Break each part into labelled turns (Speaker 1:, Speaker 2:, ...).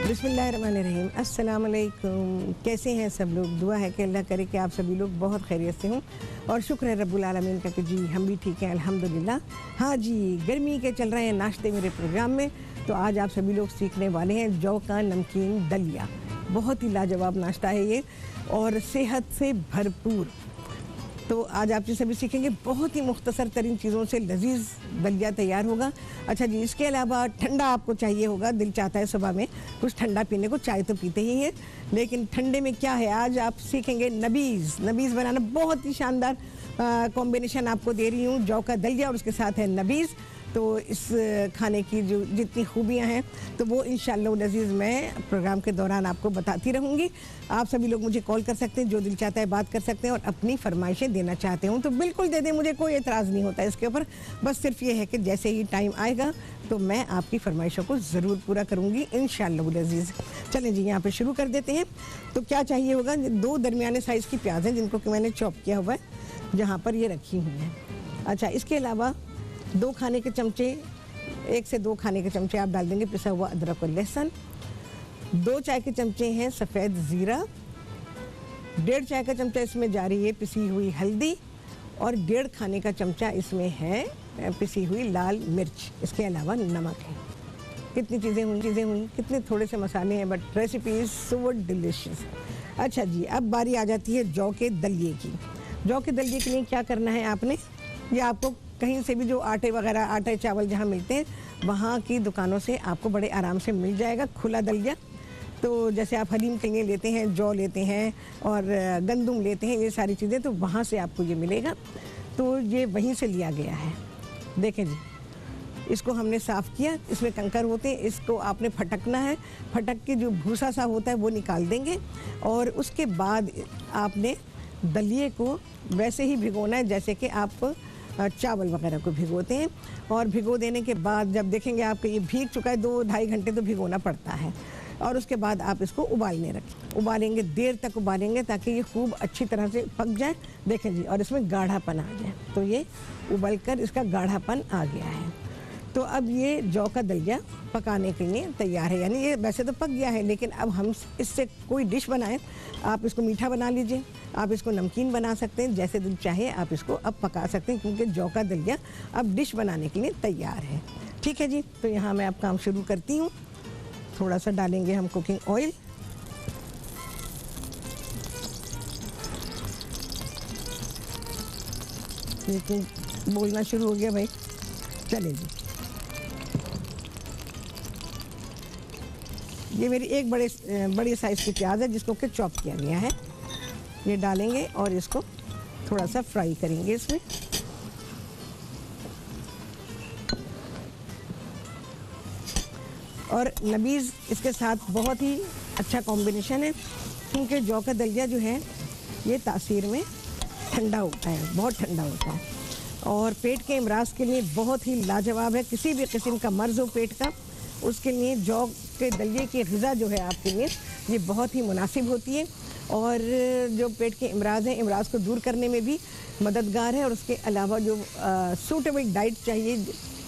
Speaker 1: बिस्मिल्लाहिर्रहमानिर्रहीम। अस्सलाम वालेकुम। कैसे हैं सब लोग? दुआ है कि अल्लाह करे कि आप सभी लोग बहुत खैरियत से हों और शुक्र है रब्बुल आलमीन का कि जी हम भी ठीक हैं अल्हम्दुलिल्लाह। हाँ जी, गर्मी के चल रहे हैं नाश्ते मेरे प्रोग्राम में। तो आज आप सभी लोग सीखने वाले हैं जौ का नमकीन दलिया। बहुत ही लाजवाब नाश्ता है ये और सेहत से भरपूर। तो आज आप जी सभी सीखेंगे, बहुत ही मुख्तसर तरीन चीज़ों से लजीज दलिया तैयार होगा। अच्छा जी, इसके अलावा ठंडा आपको चाहिए होगा। दिल चाहता है सुबह में कुछ ठंडा पीने को, चाय तो पीते ही हैं, लेकिन ठंडे में क्या है, आज आप सीखेंगे नबीज़। नबीज़ बनाना बहुत ही शानदार कॉम्बिनेशन आपको दे रही हूँ, जौ का दलिया और उसके साथ है नबीज़। तो इस खाने की जो जितनी खूबियाँ हैं तो वो इंशाअल्लाह लज़ीज़ मैं प्रोग्राम के दौरान आपको बताती रहूँगी। आप सभी लोग मुझे कॉल कर सकते हैं, जो दिल चाहता है बात कर सकते हैं और अपनी फरमाइशें देना चाहते हो तो बिल्कुल दे दें, मुझे कोई एतराज़ नहीं होता इसके ऊपर। बस सिर्फ ये है कि जैसे ही टाइम आएगा तो मैं आपकी फरमाइशों को ज़रूर पूरा करूँगी इंशाअल्लाह लज़ीज़। चलें जी, यहाँ पर शुरू कर देते हैं। तो क्या चाहिए होगा, 2 दरमियाने साइज़ की प्याज हैं जिनको कि मैंने चॉप किया हुआ है, जहाँ पर ये रखी हुई हैं। अच्छा, इसके अलावा 2 खाने के चमचे, 1 से 2 खाने के चमचे आप डाल देंगे पिसा हुआ अदरक और लहसुन। 2 चाय के चमचे हैं सफ़ेद ज़ीरा। 1.5 चाय का चमचा इसमें जा रही है पिसी हुई हल्दी और 1.5 खाने का चमचा इसमें है पिसी हुई लाल मिर्च। इसके अलावा नमक है। कितनी चीज़ें हुई, कितने थोड़े से मसाले हैं, but recipe is so delicious. अच्छा जी, अब बारी आ जाती है जौ के दलिए की। जौ के दलिए के लिए क्या करना है आपने, ये आपको कहीं से भी जो आटे चावल जहाँ मिलते हैं वहाँ की दुकानों से आपको बड़े आराम से मिल जाएगा खुला दलिया। तो जैसे आप हलीम के लिए लेते हैं, जौ लेते हैं और गंदुम लेते हैं, ये सारी चीज़ें तो वहाँ से आपको ये मिलेगा। तो ये वहीं से लिया गया है। देखें जी, इसको हमने साफ़ किया, इसमें कंकर होते हैं, इसको आपने फटकना है। फटक के जो भूसा सा होता है वो निकाल देंगे और उसके बाद आपने दलिए को वैसे ही भिगोना है जैसे कि आप चावल वगैरह को भिगोते हैं। और भिगो देने के बाद जब देखेंगे आपके ये भीग चुका है, 2-2.5 घंटे तो भिगोना पड़ता है। और उसके बाद आप इसको उबालने रखें। उबालेंगे, देर तक उबालेंगे ताकि ये खूब अच्छी तरह से पक जाए। देखें जी, और इसमें गाढ़ापन आ जाए। तो ये उबल कर इसका गाढ़ापन आ गया है। तो अब ये जौ का दलिया पकाने के लिए तैयार है। यानी ये वैसे तो पक गया है, लेकिन अब हम इससे कोई डिश बनाएं। आप इसको मीठा बना लीजिए, आप इसको नमकीन बना सकते हैं, जैसे दिल चाहे आप इसको अब पका सकते हैं, क्योंकि जौ का दलिया अब डिश बनाने के लिए तैयार है। ठीक है जी, तो यहाँ मैं अब काम शुरू करती हूँ। थोड़ा सा डालेंगे हम कुकिंग ऑयल। लेकिन बोलना शुरू हो गया भाई। चले जी, ये मेरी एक बड़े साइज़ की प्याज है जिसको कि चॉप किया गया है। ये डालेंगे और इसको थोड़ा सा फ्राई करेंगे इसमें। और नबीज़ इसके साथ बहुत ही अच्छा कॉम्बिनेशन है, क्योंकि जौ का दलिया जो है ये तासीर में ठंडा होता है, बहुत ठंडा होता है और पेट के अमराज के लिए बहुत ही लाजवाब है। किसी भी किस्म का मर्ज़ हो पेट का, उसके लिए जौ के दलिए की ग़िज़ा जो है आपके लिए ये बहुत ही मुनासिब होती है और जो पेट के अमराज हैं, अमराज को दूर करने में भी मददगार है। और उसके अलावा जो सूटेबल डाइट चाहिए,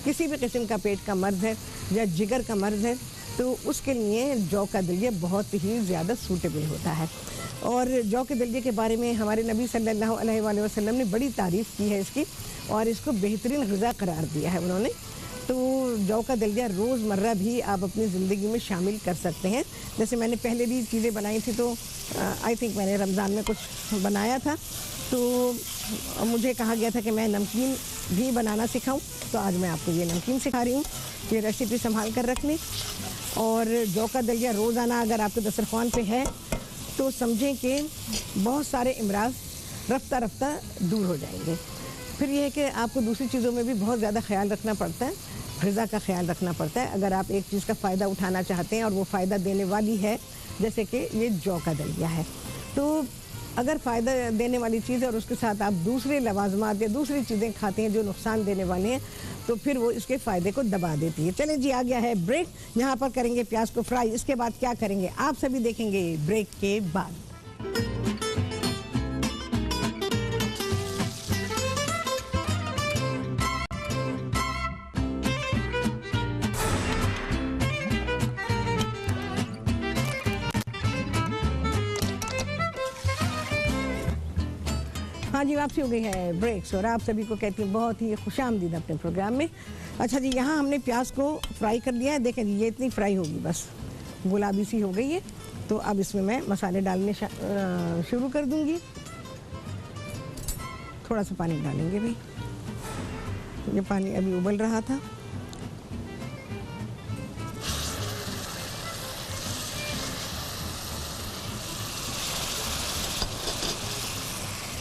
Speaker 1: किसी भी किस्म का पेट का मर्ज़ है या जिगर का मर्ज़ है, तो उसके लिए जौ का दलिया बहुत ही ज़्यादा सूटेबल होता है। और जौ के दलिए के बारे में हमारे नबी सल्लल्लाहु अलैहि वसल्लम ने बड़ी तारीफ़ की है इसकी और इसको बेहतरीन ग़िज़ा करार दिया है उन्होंने। तो जौ का दलिया रोज़मर्रा भी आप अपनी ज़िंदगी में शामिल कर सकते हैं। जैसे मैंने पहले भी चीज़ें बनाई थी, तो आई थिंक मैंने रमज़ान में कुछ बनाया था, तो मुझे कहा गया था कि मैं नमकीन भी बनाना सिखाऊं, तो आज मैं आपको ये नमकीन सिखा रही हूँ। ये रेसिपी संभाल कर रख लें। और जौ का दलिया रोज़ाना अगर आपके दस्तरख़्वान पे है तो समझें कि बहुत सारे अमराज रफ्ता रफ्ता दूर हो जाएंगे। फिर ये है कि आपको दूसरी चीज़ों में भी बहुत ज़्यादा ख्याल रखना पड़ता है, ग़िज़ा का ख्याल रखना पड़ता है। अगर आप एक चीज़ का फ़ायदा उठाना चाहते हैं और वो फ़ायदा देने वाली है, जैसे कि ये जौ का दलिया है, तो अगर फ़ायदा देने वाली चीज़ है और उसके साथ आप दूसरे लवाज़मात या दूसरी चीज़ें खाते हैं जो नुकसान देने वाले हैं, तो फिर वो इसके फ़ायदे को दबा देती है। चलें जी, आ गया है ब्रेक। यहाँ पर करेंगे प्याज को फ्राई। इसके बाद क्या करेंगे आप सभी देखेंगे ब्रेक के बाद। हाँ जी, वापसी हो गई है ब्रेक्स और आप सभी को कहती हूँ बहुत ही खुशामदीद अपने प्रोग्राम में। अच्छा जी, यहाँ हमने प्याज को फ्राई कर लिया है। देखें जी, ये इतनी फ्राई होगी, बस गुलाबी सी हो गई है। तो अब इसमें मैं मसाले डालने शुरू कर दूँगी। थोड़ा सा पानी डालेंगे भाई, ये पानी अभी उबल रहा था।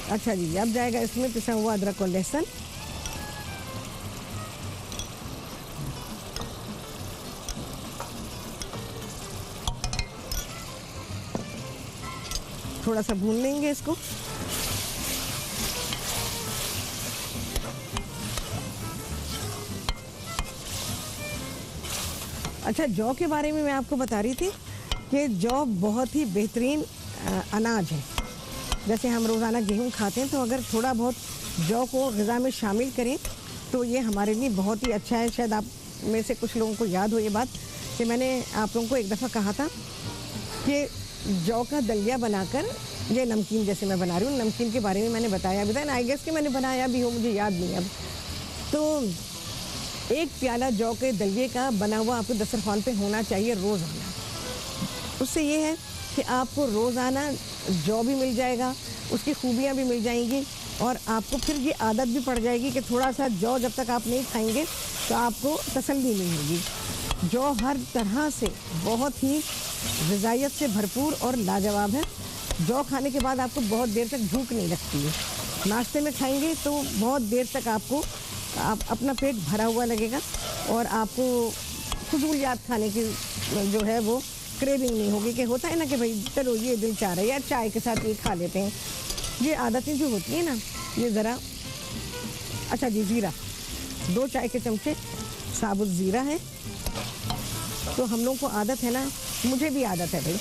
Speaker 1: अच्छा जी, अब जाएगा इसमें पिसा हुआ अदरक और लहसुन। थोड़ा सा भून लेंगे इसको। अच्छा, जौ के बारे में मैं आपको बता रही थी कि जौ बहुत ही बेहतरीन अनाज है। जैसे हम रोज़ाना गेहूँ खाते हैं, तो अगर थोड़ा बहुत जौ को ग़िज़ा में शामिल करें तो ये हमारे लिए बहुत ही अच्छा है। शायद आप में से कुछ लोगों को याद हो ये बात कि मैंने आप लोगों को एक दफ़ा कहा था कि जौ का दलिया बनाकर ये नमकीन जैसे मैं बना रही हूँ, नमकीन के बारे में मैंने बताया भी था ना। आई गेस कि मैंने बनाया भी हो, मुझे याद नहीं अब। तो एक प्याला जौ के दलिए का बना हुआ आपको दस्तरखान पे होना चाहिए रोज़ाना। उससे ये है कि आपको रोज़ाना जौ भी मिल जाएगा, उसकी खूबियाँ भी मिल जाएंगी और आपको फिर ये आदत भी पड़ जाएगी कि थोड़ा सा जौ जब तक आप नहीं खाएंगे तो आपको तसल्ली नहीं होगी। जौ हर तरह से बहुत ही ग़िज़ाइयत से भरपूर और लाजवाब है। जौ खाने के बाद आपको बहुत देर तक भूख नहीं लगती है। नाश्ते में खाएंगे तो बहुत देर तक आपको अपना पेट भरा हुआ लगेगा और आपको फजूलियात खाने की जो है वो क्रेविंग नहीं होगी कि होता है ना कि भाई चलो ये दिल चाह रहा है यार चाय के साथ ये खा लेते हैं। ये आदतें जो होती हैं ना, ये ज़रा। अच्छा जी, ज़ीरा 2 चाय के चमचे साबुत ज़ीरा है। तो हम लोग को आदत है ना, मुझे भी आदत है भाई,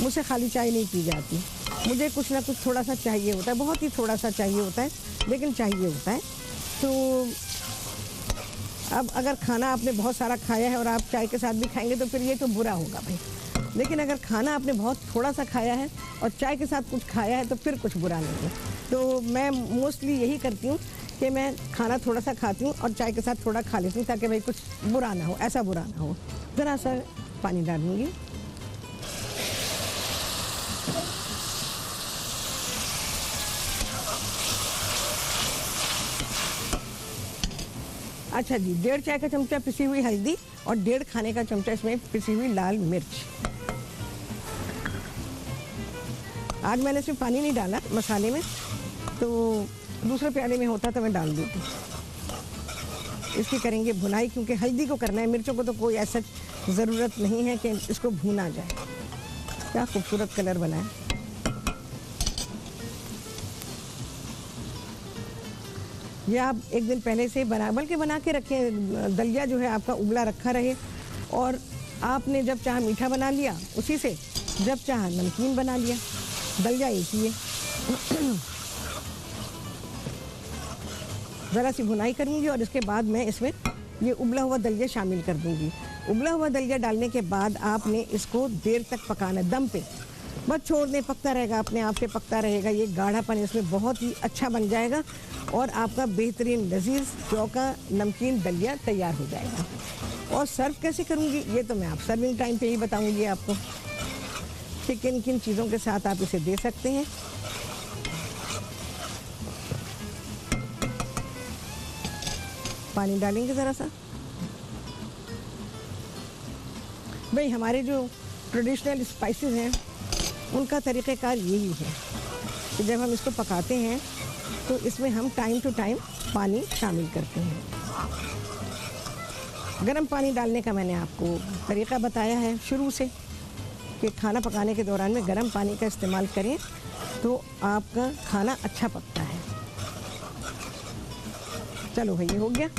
Speaker 1: मुझसे खाली चाय नहीं पी जाती। मुझे कुछ ना कुछ थोड़ा सा चाहिए होता है, बहुत ही थोड़ा सा चाहिए होता है, लेकिन चाहिए होता है। तो अब अगर खाना आपने बहुत सारा खाया है और आप चाय के साथ भी खाएंगे तो फिर ये तो बुरा होगा भाई। लेकिन अगर खाना आपने बहुत थोड़ा सा खाया है और चाय के साथ कुछ खाया है तो फिर कुछ बुरा नहीं है। तो मैं मोस्टली यही करती हूँ कि मैं खाना थोड़ा सा खाती हूँ और चाय के साथ थोड़ा खा लेती हूँ ताकि भाई कुछ बुरा ना हो, ऐसा बुरा ना हो। ज़रा सा पानी डालूँगी। अच्छा जी, 1.5 चाय का चमचा पिसी हुई हल्दी और 1.5 खाने का चमचा इसमें पिसी हुई लाल मिर्च। आज मैंने इसमें पानी नहीं डाला मसाले में, तो दूसरे प्याले में होता तो मैं डाल देती। इसकी करेंगे भुनाई, क्योंकि हल्दी को करना है, मिर्चों को तो कोई ऐसा ज़रूरत नहीं है कि इसको भुना जाए। क्या खूबसूरत कलर बना है। ये आप एक दिन पहले से बना के रखें। दलिया जो है आपका उबला रखा रहे और आपने जब चाहा मीठा बना लिया उसी से, जब चाहा नमकीन बना लिया। दलिया एक ही है। ज़रा सी भुनाई करूँगी और इसके बाद मैं इसमें ये उबला हुआ दलिया शामिल कर दूँगी। उबला हुआ दलिया डालने के बाद आपने इसको देर तक पकाना है, दम पे बस छोड़ दें, पकता रहेगा, अपने आप से पकता रहेगा। ये गाढ़ापन इसमें बहुत ही अच्छा बन जाएगा और आपका बेहतरीन लजीज जौ का नमकीन दलिया तैयार हो जाएगा। और सर्व कैसे करूँगी ये तो मैं आप सर्विंग टाइम पे ही बताऊँगी आपको कि किन किन चीज़ों के साथ आप इसे दे सकते हैं। पानी डालेंगे ज़रा सा। भाई हमारे जो ट्रेडिशनल स्पाइसेस हैं उनका तरीक़ेकार यही है कि जब हम इसको पकाते हैं तो इसमें हम टाइम टू टाइम पानी शामिल करते हैं। गर्म पानी डालने का मैंने आपको तरीक़ा बताया है शुरू से कि खाना पकाने के दौरान में गर्म पानी का इस्तेमाल करें तो आपका खाना अच्छा पकता है। चलो भाई, ये हो गया।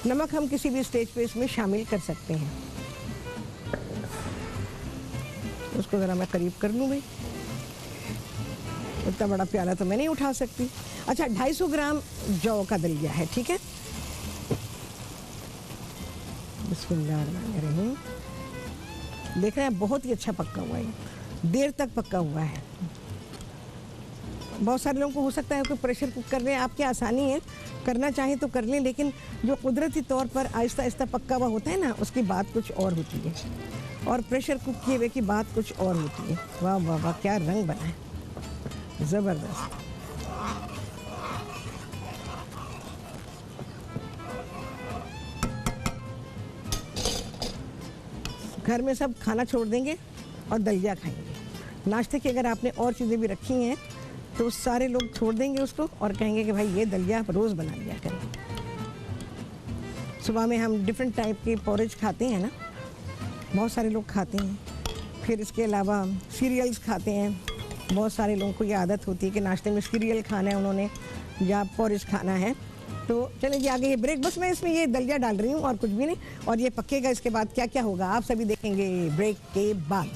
Speaker 1: नमक हम किसी भी स्टेज पे इसमें शामिल कर सकते हैं। उसको ज़रा मैं करीब कर लूँ भाई, इतना बड़ा प्याला तो मैं नहीं उठा सकती। अच्छा, 250 ग्राम जौ का दलिया है, ठीक है। बिस्मिल्लाहिर्रहमानिर्रहीम। देख रहे हैं बहुत ही अच्छा पक्का हुआ है, देर तक पक्का हुआ है। बहुत सारे लोगों को हो सकता है कि प्रेशर कुक कर रहे हैं, आपकी आसानी है, करना चाहें तो कर लें, लेकिन जो कुदरती तौर पर आहिस्ता आहिस्ता पक्का हुआ होता है ना, उसकी बात कुछ और होती है और प्रेशर कुक किए हुए की बात कुछ और होती है। वाह वाह वाह, क्या रंग बना है, ज़बरदस्त। घर में सब खाना छोड़ देंगे और दलिया खाएंगे। नाश्ते की अगर आपने और चीज़ें भी रखी हैं तो सारे लोग छोड़ देंगे उसको और कहेंगे कि भाई ये दलिया आप रोज़ बना लिया करें। सुबह में हम डिफरेंट टाइप के पोरेज खाते हैं ना, बहुत सारे लोग खाते हैं। फिर इसके अलावा सीरियल्स खाते हैं, बहुत सारे लोगों को ये आदत होती है कि नाश्ते में सीरियल खाना है उन्होंने या पोरेज खाना है। तो चलिए जी आगे ये ब्रेक, बस मैं इसमें ये दलिया डाल रही हूँ और कुछ भी नहीं, और ये पकेगा। इसके बाद क्या क्या होगा आप सभी देखेंगे ब्रेक के बाद।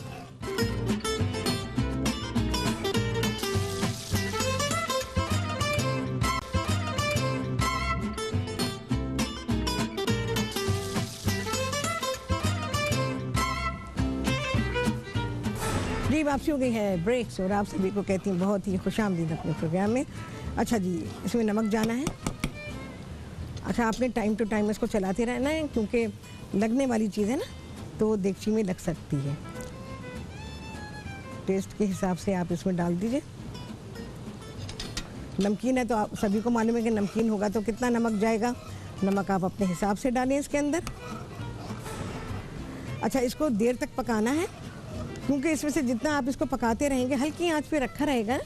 Speaker 1: जी वापसी हो गई है ब्रेक से और आप सभी को कहती हूँ बहुत ही खुशामदीद अपने प्रोग्राम में। अच्छा जी, इसमें नमक जाना है। अच्छा, आपने टाइम टू टाइम इसको चलाते रहना है क्योंकि लगने वाली चीज़ है ना, तो देगची में लग सकती है। टेस्ट के हिसाब से आप इसमें डाल दीजिए। नमकीन है तो आप सभी को मालूम है कि नमकीन होगा तो कितना नमक जाएगा, नमक आप अपने हिसाब से डालें इसके अंदर। अच्छा, इसको देर तक पकाना है क्योंकि इसमें से जितना आप इसको पकाते रहेंगे, हल्की आंच पे रखा रहेगा,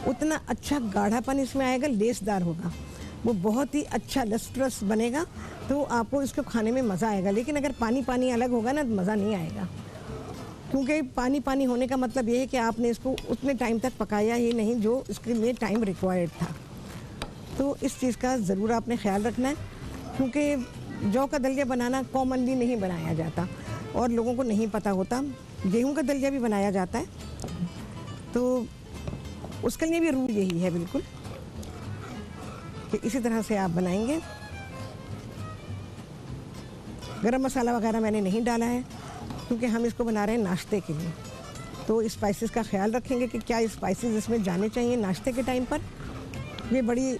Speaker 1: उतना अच्छा गाढ़ापन इसमें आएगा, लेसदार होगा, वो बहुत ही अच्छा लस्ट्रस बनेगा, तो आपको इसको खाने में मज़ा आएगा। लेकिन अगर पानी पानी अलग होगा ना तो मज़ा नहीं आएगा, क्योंकि पानी पानी होने का मतलब ये है कि आपने इसको उतने टाइम तक पकाया ही नहीं जो इसके लिए टाइम रिक्वायर्ड था। तो इस चीज़ का ज़रूर आपने ख्याल रखना है, क्योंकि जौ का दलिया बनाना कॉमनली नहीं बनाया जाता और लोगों को नहीं पता होता। गेहूं का दलिया भी बनाया जाता है, तो उसके लिए भी रूल यही है बिल्कुल कि इसी तरह से आप बनाएंगे। गरम मसाला वगैरह मैंने नहीं डाला है क्योंकि हम इसको बना रहे हैं नाश्ते के लिए, तो स्पाइसेस का ख्याल रखेंगे कि क्या स्पाइसेस इसमें जाने चाहिए नाश्ते के टाइम पर। ये बड़ी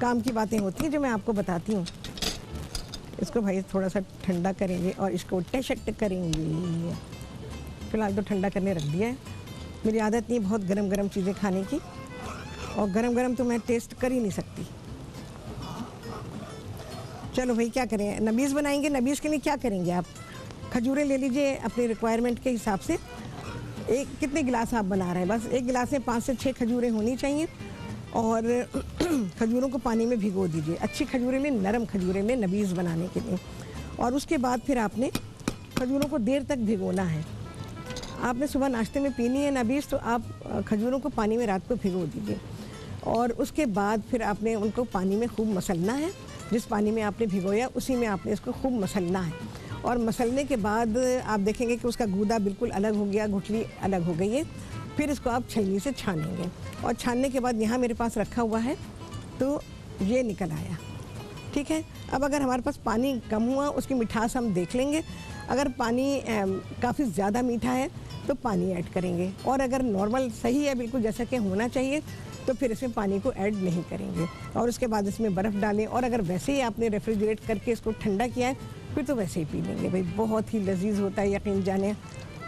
Speaker 1: काम की बातें होती हैं जो मैं आपको बताती हूँ। इसको भाई थोड़ा सा ठंडा करेंगे और इसको टेस्ट करेंगे। फ़िलहाल तो ठंडा करने रख दिया है, मेरी आदत नहीं बहुत गरम गरम चीज़ें खाने की, और गरम गरम तो मैं टेस्ट कर ही नहीं सकती। चलो भाई क्या करें, नबीज़ बनाएंगे। नबीज़ के लिए क्या करेंगे आप, खजूरें ले लीजिए अपने रिक्वायरमेंट के हिसाब से। कितने गिलास आप बना रहे हैं, बस एक गिलास में 5 से 6 खजूरें होनी चाहिए, और खजूरों को पानी में भिगो दीजिए। अच्छी खजूरें लें, नरम खजूरें लें नबीज़ बनाने के लिए। और उसके बाद फिर आपने खजूरों को देर तक भिगोना है। आपने सुबह नाश्ते में पीनी है नबीज़, तो आप खजूरों को पानी में रात को भिगो दीजिए, और उसके बाद फिर आपने उनको पानी में खूब मसलना है। जिस पानी में आपने भिगोया उसी में आपने इसको खूब मसलना है, और मसलने के बाद आप देखेंगे कि उसका गूदा बिल्कुल अलग हो गया, गुठली अलग हो गई है। फिर इसको आप छलनी से छानेंगे, और छानने के बाद यहाँ मेरे पास रखा हुआ है तो ये निकल आया, ठीक है। अब अगर हमारे पास पानी कम हुआ, उसकी मिठास हम देख लेंगे। अगर पानी काफ़ी ज़्यादा मीठा है तो पानी ऐड करेंगे, और अगर नॉर्मल सही है बिल्कुल जैसा कि होना चाहिए तो फिर इसमें पानी को ऐड नहीं करेंगे। और उसके बाद इसमें बर्फ़ डालें, और अगर वैसे ही आपने रेफ्रिजरेट करके इसको ठंडा किया है फिर तो वैसे ही पी लेंगे। भाई बहुत ही लजीज होता है, यकीन जाने।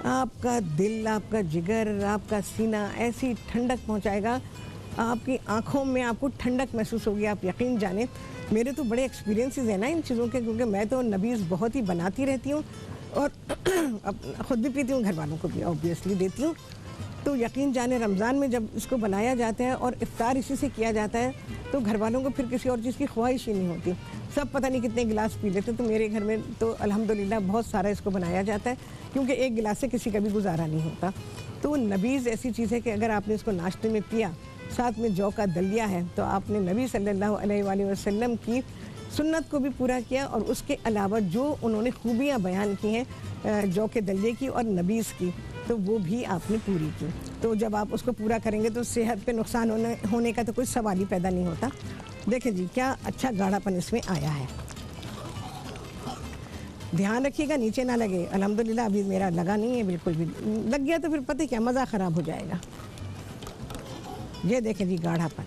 Speaker 1: आपका दिल, आपका जिगर, आपका सीना ऐसी ठंडक पहुंचाएगा, आपकी आँखों में आपको ठंडक महसूस होगी, आप यकीन जाने। मेरे तो बड़े एक्सपीरियंसेस हैं ना इन चीज़ों के, क्योंकि मैं तो नबीज़ बहुत ही बनाती रहती हूँ और ख़ुद भी पीती हूँ, घर वालों को भी ऑब्वियसली देती हूँ। तो यकीन जाने रमज़ान में जब इसको बनाया जाता है और इफ्तार इसी से किया जाता है तो घर वालों को फिर किसी और चीज़ की ख्वाहिश ही नहीं होती। सब पता नहीं कितने गिलास पी लेते। तो मेरे घर में तो अल्हम्दुलिल्लाह बहुत सारा इसको बनाया जाता है, क्योंकि एक गिलास से किसी का भी गुजारा नहीं होता। तो नबीज़ ऐसी चीज़ है कि अगर आपने इसको नाश्ते में पिया, साथ में जौ का दलिया है, तो आपने नबी सल्लल्लाहु अलैहि वसल्लम की सुन्नत को भी पूरा किया, और उसके अलावा जो उन्होंने खूबियाँ बयान की हैं जौ के दलिए की और नबीज़ की, तो वो भी आपने पूरी की। तो जब आप उसको पूरा करेंगे तो सेहत पे नुकसान होने का तो कोई सवाल ही पैदा नहीं होता। देखें जी क्या अच्छा गाढ़ापन इसमें आया है। ध्यान रखिएगा नीचे ना लगे। अल्हम्दुलिल्लाह अभी मेरा लगा नहीं है बिल्कुल भी, लग गया तो फिर पता क्या मज़ा ख़राब हो जाएगा। ये देखें जी गाढ़ापन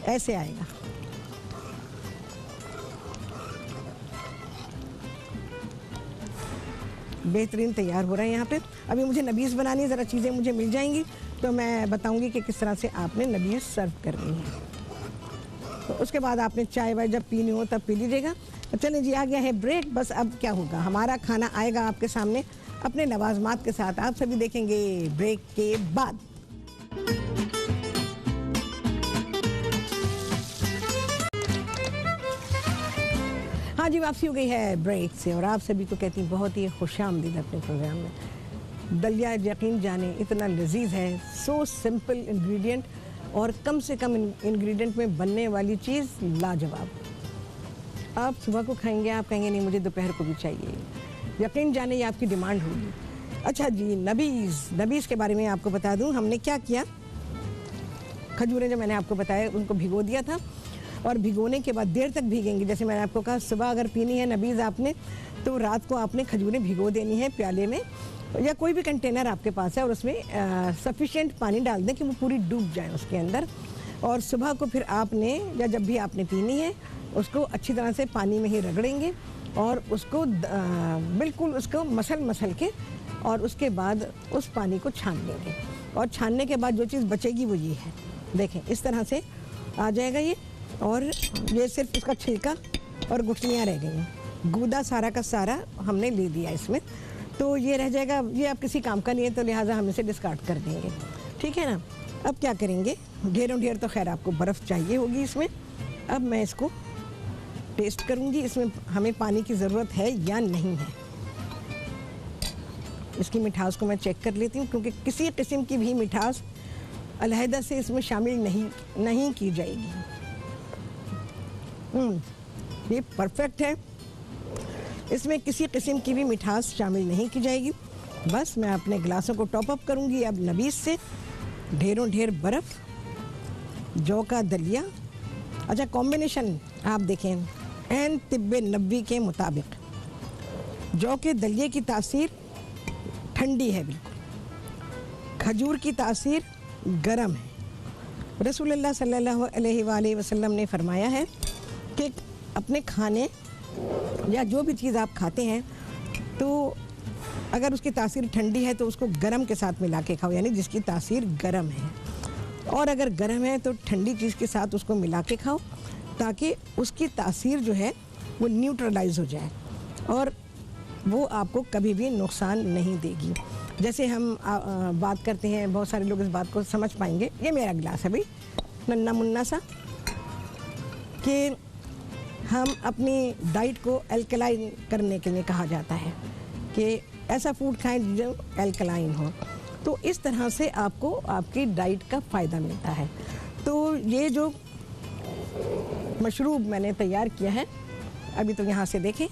Speaker 1: ऐसे आएगा। बेहतरीन तैयार हो रहा है यहाँ पे। अभी मुझे नबीज़ बनानी है, ज़रा चीज़ें मुझे मिल जाएंगी तो मैं बताऊंगी कि किस तरह से आपने नबीज़ सर्व करनी है। तो उसके बाद आपने चाय वाय जब पीनी हो तब पी लीजिएगा। तो चलिए जी, आ गया है ब्रेक। बस अब क्या होगा, हमारा खाना आएगा आपके सामने अपने लवाजमात के साथ। आप सभी देखेंगे ब्रेक के बाद। हाँ जी, वापसी हो गई है ब्रेक से और आप सभी को कहती हूँ बहुत ही खुशामदीद अपने प्रोग्राम में। दलिया यकीन जाने इतना लजीज है, सो सिंपल इंग्रेडिएंट और कम से कम इंग्रेडिएंट में बनने वाली चीज़ लाजवाब। आप सुबह को खाएंगे, आप कहेंगे नहीं मुझे दोपहर को भी चाहिए। यकीन जाने ये आपकी डिमांड होगी। अच्छा जी, नबीज़ के बारे में आपको बता दूं, हमने क्या किया। खजूरें जो मैंने आपको बताया उनको भिगो दिया था और भिगोने के बाद देर तक भीगेंगी। जैसे मैंने आपको कहा सुबह अगर पीनी है नबीज़ आपने, तो रात को आपने खजूरें भिगो देनी है प्याले में या कोई भी कंटेनर आपके पास है और उसमें सफिशिएंट पानी डाल दें कि वो पूरी डूब जाए उसके अंदर। और सुबह को फिर आपने या जब भी आपने पीनी है उसको अच्छी तरह से पानी में ही रगड़ेंगे और उसको बिल्कुल उसको मसल के और उसके बाद उस पानी को छान लेंगे। और छानने के बाद जो चीज़ बचेगी वो ये है, देखें इस तरह से आ जाएगा ये। और ये सिर्फ इसका छिलका और गुठलियाँ रह गई हैं, गूदा सारा का सारा हमने ले दिया इसमें, तो ये रह जाएगा। ये अब किसी काम का नहीं है तो लिहाजा हम इसे डिस्कार्ड कर देंगे, ठीक है ना। अब क्या करेंगे, ढेरों ढेर तो खैर आपको बर्फ़ चाहिए होगी इसमें। अब मैं इसको टेस्ट करूँगी इसमें हमें पानी की ज़रूरत है या नहीं है। इसकी मिठास को मैं चेक कर लेती हूँ क्योंकि किसी किस्म की भी मिठास अलहदा से इसमें शामिल नहीं की जाएगी। ये परफेक्ट है, इसमें किसी किस्म की भी मिठास शामिल नहीं की जाएगी। बस मैं अपने गिलासों को टॉप अप करूँगी अब नबीज़ से। ढेरों ढेर बर्फ़, जौ का दलिया। अच्छा, कॉम्बिनेशन आप देखें एन तिब्बे नबी के मुताबिक जौ के दलिए की तासीर ठंडी है बिल्कुल, खजूर की तासीर गर्म है। रसूलुल्लाह सल्लल्लाहु अलैहि वसल्लम ने फरमाया है कि अपने खाने या जो भी चीज़ आप खाते हैं तो अगर उसकी तासीर ठंडी है तो उसको गर्म के साथ मिला के खाओ, यानी जिसकी तासीर गर्म है। और अगर गर्म है तो ठंडी चीज़ के साथ उसको मिला के खाओ ताकि उसकी तासीर जो है वो न्यूट्रलाइज हो जाए और वो आपको कभी भी नुकसान नहीं देगी। जैसे हम बात करते हैं, बहुत सारे लोग इस बात को समझ पाएंगे। ये मेरा गिलास है भाई, नन्ना मुन्ना सा, कि हम अपनी डाइट को एल्कलाइन करने के लिए कहा जाता है कि ऐसा फूड खाएं जो एल्कलाइन हो। तो इस तरह से आपको आपकी डाइट का फ़ायदा मिलता है। तो ये जो मशरूब मैंने तैयार किया है अभी, तो यहाँ से देखें,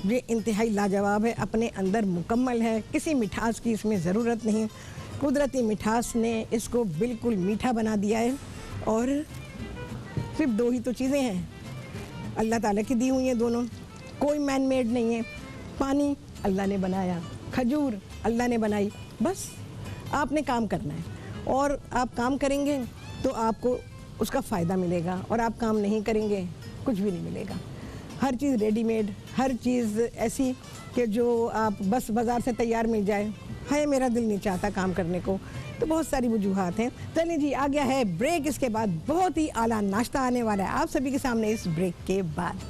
Speaker 1: ये इंतहाई लाजवाब है, अपने अंदर मुकम्मल है, किसी मिठास की इसमें ज़रूरत नहीं। कुदरती मिठास ने इसको बिल्कुल मीठा बना दिया है। और सिर्फ दो ही तो चीज़ें हैं, अल्लाह ताला की दी हुई हैं दोनों, कोई मैन मेड नहीं है। पानी अल्लाह ने बनाया, खजूर अल्लाह ने बनाई, बस आपने काम करना है और आप काम करेंगे तो आपको उसका फ़ायदा मिलेगा और आप काम नहीं करेंगे कुछ भी नहीं मिलेगा। हर चीज़ रेडीमेड, हर चीज़ ऐसी कि जो आप बस बाज़ार से तैयार मिल जाए, है मेरा दिल नहीं चाहता काम करने को, तो बहुत सारी वजूहात हैं। चलिए जी, आ गया है ब्रेक। इसके बाद बहुत ही आला नाश्ता आने वाला है आप सभी के सामने इस ब्रेक के बाद।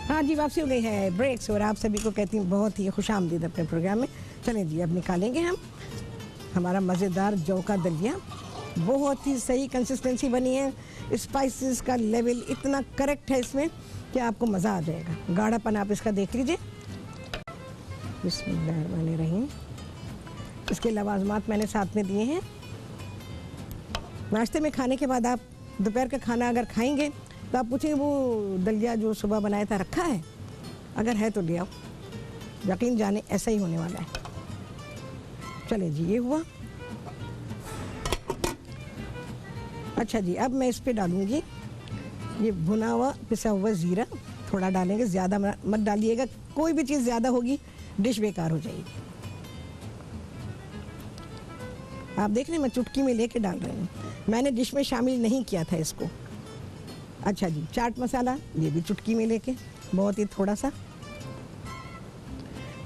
Speaker 1: हाँ जी, वापसी हो गई है ब्रेक से और आप सभी को कहती हूँ बहुत ही खुशामदीद अपने प्रोग्राम में। चलें जी, अब निकालेंगे हम हमारा मज़ेदार जौ का दलिया। बहुत ही सही कंसिस्टेंसी बनी है, स्पाइसेस का लेवल इतना करेक्ट है इसमें कि आपको मज़ा आ जाएगा। गाढ़ापन आप इसका देख लीजिए। बिस्मिल्लाहिर्रहमानिर्रहीम। इसके लवाजमात मैंने साथ में दिए हैं। नाश्ते में खाने के बाद आप दोपहर का खाना अगर खाएंगे तो आप पूछेंगे वो दलिया जो सुबह बनाया था रखा है, अगर है तो ले आओ, यकीन जाने ऐसा ही होने वाला है। चले जी, ये हुआ अच्छा जी, अब मैं इस पे डालूंगी ये भुना हुआ पिसा हुआ ज़ीरा, थोड़ा डालेंगे, ज़्यादा मत डालिएगा, कोई भी चीज़ ज़्यादा होगी डिश बेकार हो जाएगी। आप देख रहे हैं मैं चुटकी में लेके डाल रही हूँ, मैंने डिश में शामिल नहीं किया था इसको। अच्छा जी, चाट मसाला ये भी चुटकी में लेके, बहुत ही थोड़ा सा।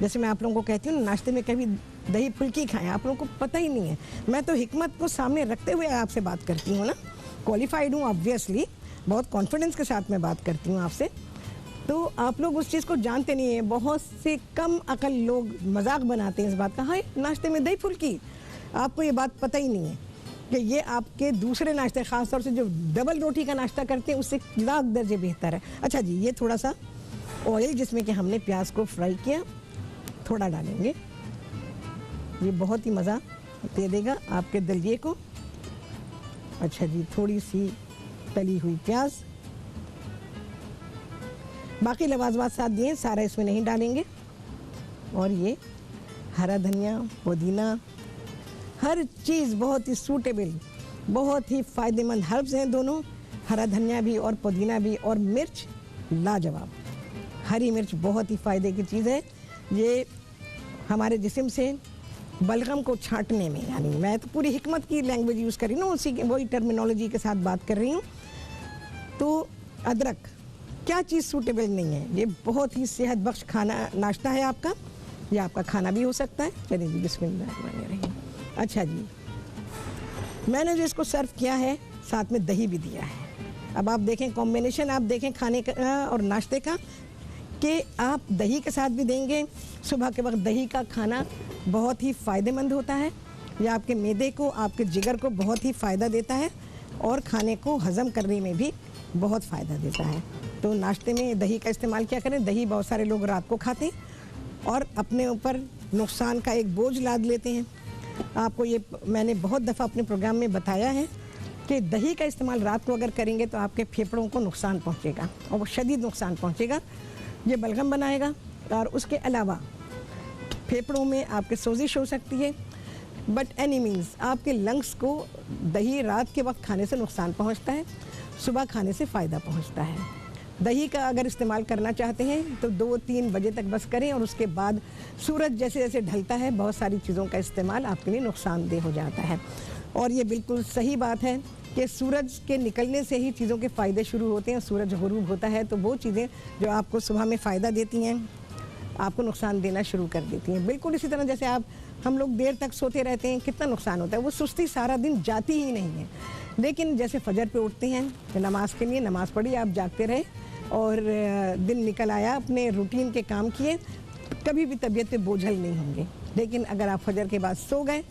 Speaker 1: जैसे मैं आप लोगों को कहती हूँ नाश्ते में कभी दही फुल्की खाएं, आप लोगों को पता ही नहीं है। मैं तो हिकमत को सामने रखते हुए आपसे बात करती हूँ ना, क्वालिफाइड हूँ ऑब्वियसली, बहुत कॉन्फिडेंस के साथ मैं बात करती हूँ आपसे। तो आप लोग उस चीज़ को जानते नहीं हैं। बहुत से कम अकल लोग मजाक बनाते हैं इस बात का, हाय नाश्ते में दही फुल्की। आपको ये बात पता ही नहीं है कि ये आपके दूसरे नाश्ते, ख़ासतौर से जो डबल रोटी का नाश्ता करते हैं, उससे लाख दर्जे बेहतर है। अच्छा जी, ये थोड़ा सा ऑयल जिसमें कि हमने प्याज को फ्राई किया थोड़ा डालेंगे, ये बहुत ही मज़ा दे देगा आपके दलिये को। अच्छा जी, थोड़ी सी तली हुई प्याज, बाकी लवाजमात साथ दिए, सारा इसमें नहीं डालेंगे। और ये हरा धनिया, पुदीना, हर चीज़ बहुत ही सूटेबल, बहुत ही फ़ायदेमंद हर्ब्स हैं दोनों, हरा धनिया भी और पुदीना भी। और मिर्च लाजवाब, हरी मिर्च बहुत ही फ़ायदे की चीज़ है। ये हमारे जिस्म से बलगम को छांटने में, यानी मैं तो पूरी हिकमत की लैंग्वेज यूज़ कर रही हूँ, उसी वही टर्मिनोलॉजी के साथ बात कर रही हूँ। तो अदरक क्या चीज़ सूटेबल नहीं है, ये बहुत ही सेहत बख्श खाना नाश्ता है आपका, ये आपका खाना भी हो सकता है। चलिए जी, बिस्मिल्लाह। अच्छा जी, मैंने जो इसको सर्व किया है साथ में दही भी दिया है। अब आप देखें कॉम्बिनेशन, आप देखें खाने का और नाश्ते का, कि आप दही के साथ भी देंगे। सुबह के वक्त दही का खाना बहुत ही फ़ायदेमंद होता है, ये आपके मैदे को, आपके जिगर को बहुत ही फ़ायदा देता है और खाने को हज़म करने में भी बहुत फ़ायदा देता है। तो नाश्ते में दही का इस्तेमाल क्या करें। दही बहुत सारे लोग रात को खाते हैं और अपने ऊपर नुकसान का एक बोझ लाद लेते हैं। आपको ये मैंने बहुत दफ़ा अपने प्रोग्राम में बताया है कि दही का इस्तेमाल रात को अगर करेंगे तो आपके फेफड़ों को नुकसान पहुंचेगा और वो शदीद नुकसान पहुंचेगा, ये बलगम बनाएगा। और उसके अलावा फेफड़ों में आपके सोजिश हो सकती है। बट एनी मीन्स आपके लंग्स को दही रात के वक्त खाने से नुकसान पहुंचता है, सुबह खाने से फ़ायदा पहुंचता है। दही का अगर इस्तेमाल करना चाहते हैं तो 2-3 बजे तक बस करें, और उसके बाद सूरज जैसे जैसे ढलता है बहुत सारी चीज़ों का इस्तेमाल आपके लिए नुकसानदेह हो जाता है। और ये बिल्कुल सही बात है कि सूरज के निकलने से ही चीज़ों के फ़ायदे शुरू होते हैं। सूरज ग़ुरूब होता है तो वो चीज़ें जो आपको सुबह में फ़ायदा देती हैं आपको नुकसान देना शुरू कर देती हैं। बिल्कुल इसी तरह जैसे हम लोग देर तक सोते रहते हैं, कितना नुकसान होता है, वो सुस्ती सारा दिन जाती ही नहीं है। लेकिन जैसे फजर पे उठते हैं नमाज के लिए, नमाज़ पढ़ी, आप जागते रहे और दिन निकल आया, अपने रूटीन के काम किए, कभी भी तबीयत पे बोझल नहीं होंगे। लेकिन अगर आप फजर के बाद सो गए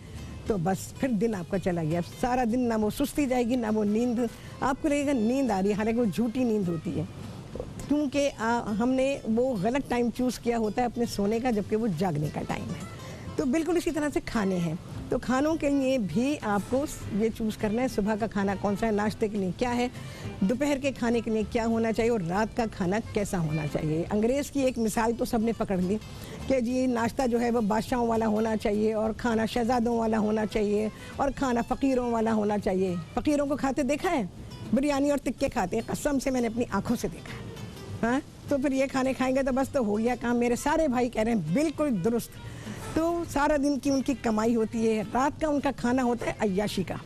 Speaker 1: तो बस फिर दिन आपका चला गया। सारा दिन ना वो सुस्ती जाएगी, ना वो नींद, आपको लगेगा नींद आ रही है, हालांकि वो झूठी नींद होती है, क्योंकि हमने वो गलत टाइम चूज़ किया होता है अपने सोने का, जबकि वो जागने का टाइम है। तो बिल्कुल इसी तरह से खाने हैं, तो खानों के लिए भी आपको ये चूज़ करना है सुबह का खाना कौन सा है, नाश्ते के लिए क्या है, दोपहर के खाने के लिए क्या होना चाहिए और रात का खाना कैसा होना चाहिए। अंग्रेज़ की एक मिसाल तो सबने पकड़ ली कि जी नाश्ता जो है वो बादशाहों वाला होना चाहिए और खाना शहजादों वाला होना चाहिए और खाना फ़कीरों वाला होना चाहिए। फ़कीरों को खाते देखा है, बिरयानी और टिक्के खाते हैं, कसम से मैंने अपनी आँखों से देखा है। हाँ, तो फिर ये खाने खाएंगे तो बस तो हो गया काम। मेरे सारे भाई कह रहे हैं बिल्कुल दुरुस्त। तो सारा दिन की उनकी कमाई होती है, रात का उनका खाना होता है अय्याशी का।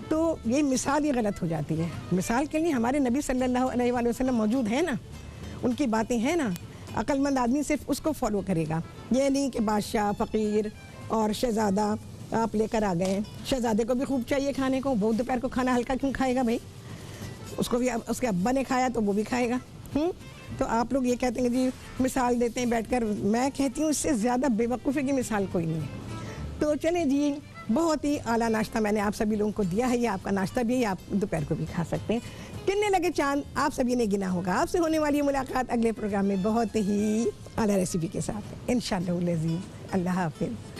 Speaker 1: तो ये मिसाल ही गलत हो जाती है। मिसाल के लिए हमारे नबी सल्लल्लाहु अलैहि वसल्लम मौजूद है ना, उनकी बातें हैं ना, अक्लमंद आदमी सिर्फ उसको फॉलो करेगा। ये नहीं कि बादशाह, फ़कीर और शहज़ादा आप लेकर आ गए। शहज़ादे को भी खूब चाहिए खाने को, वो दोपहर को खाना हल्का क्यों खाएगा भाई, उसको भी उसके अब्बा ने खाया तो वो भी खाएगा। तो आप लोग ये कहते हैं जी मिसाल देते हैं बैठकर, मैं कहती हूँ इससे ज़्यादा बेवकूफ़ी की मिसाल कोई नहीं है। तो चले जी, बहुत ही आला नाश्ता मैंने आप सभी लोगों को दिया है, ये आपका नाश्ता भी है, आप दोपहर को भी खा सकते हैं। गिनने लगे चांद आप सभी ने गिना होगा। आपसे होने वाली मुलाकात अगले प्रोग्राम में बहुत ही आला रेसिपी के साथ इंशाअल्लाह। अल्लाह हाफ़िज़।